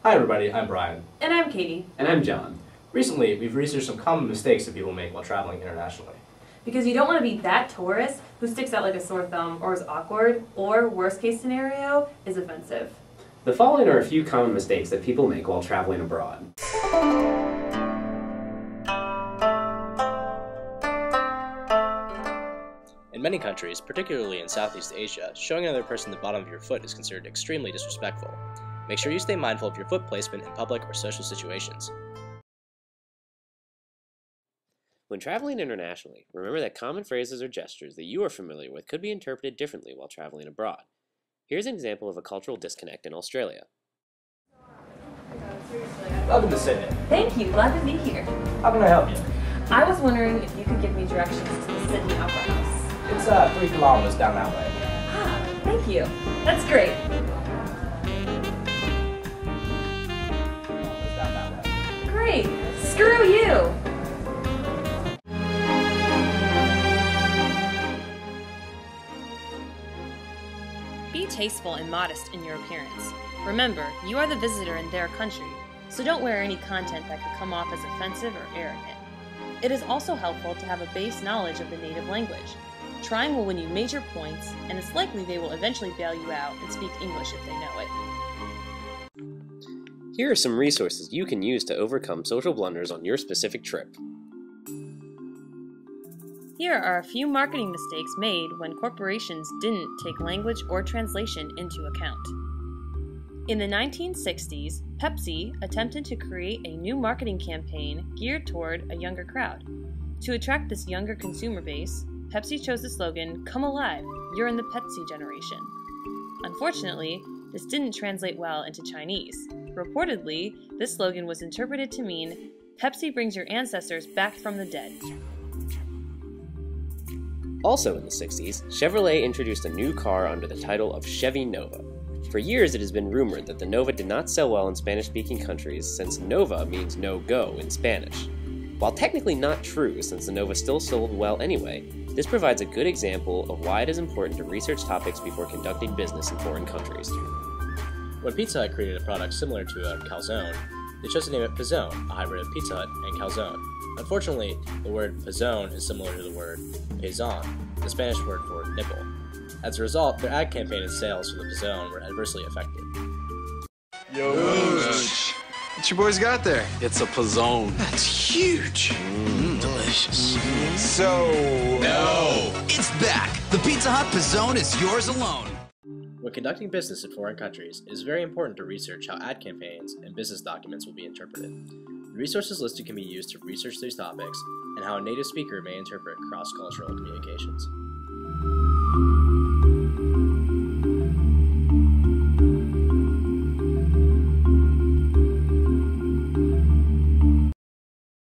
Hi everybody, I'm Brian. And I'm Katie. And I'm John. Recently, we've researched some common mistakes that people make while traveling internationally. Because you don't want to be that tourist who sticks out like a sore thumb or is awkward or, worst case scenario, is offensive. The following are a few common mistakes that people make while traveling abroad. In many countries, particularly in Southeast Asia, showing another person the bottom of your foot is considered extremely disrespectful. Make sure you stay mindful of your foot placement in public or social situations. When traveling internationally, remember that common phrases or gestures that you are familiar with could be interpreted differently while traveling abroad. Here's an example of a cultural disconnect in Australia. Welcome to Sydney. Thank you, glad to be here. How can I help you? I was wondering if you could give me directions to the Sydney Opera House. It's 3 kilometers down that way. Ah, thank you. That's great. Down that way. Great. Screw you. Be tasteful and modest in your appearance. Remember, you are the visitor in their country, so don't wear any content that could come off as offensive or arrogant. It is also helpful to have a base knowledge of the native language. Trying will win you major points, and it's likely they will eventually bail you out and speak English if they know it. Here are some resources you can use to overcome social blunders on your specific trip. Here are a few marketing mistakes made when corporations didn't take language or translation into account. In the 1960s, Pepsi attempted to create a new marketing campaign geared toward a younger crowd. To attract this younger consumer base, Pepsi chose the slogan, "Come alive, you're in the Pepsi generation." Unfortunately, this didn't translate well into Chinese. Reportedly, this slogan was interpreted to mean, "Pepsi brings your ancestors back from the dead." Also in the 60s, Chevrolet introduced a new car under the title of Chevy Nova. For years it has been rumored that the Nova did not sell well in Spanish-speaking countries since Nova means no-go in Spanish. While technically not true since the Nova still sold well anyway, this provides a good example of why it is important to research topics before conducting business in foreign countries. When Pizza Hut created a product similar to a calzone, they chose to name it Pizzone, a hybrid of Pizza Hut and calzone. Unfortunately, the word pizzone is similar to the word pezon, the Spanish word for nipple. As a result, their ad campaign and sales for the pizzone were adversely affected. Yo, what you boys got there? It's a pizzone. That's huge. Delicious. So... No! It's back! The Pizza Hut Pizzone is yours alone. When conducting business in foreign countries, it is very important to research how ad campaigns and business documents will be interpreted. The resources listed can be used to research these topics and how a native speaker may interpret cross-cultural communications.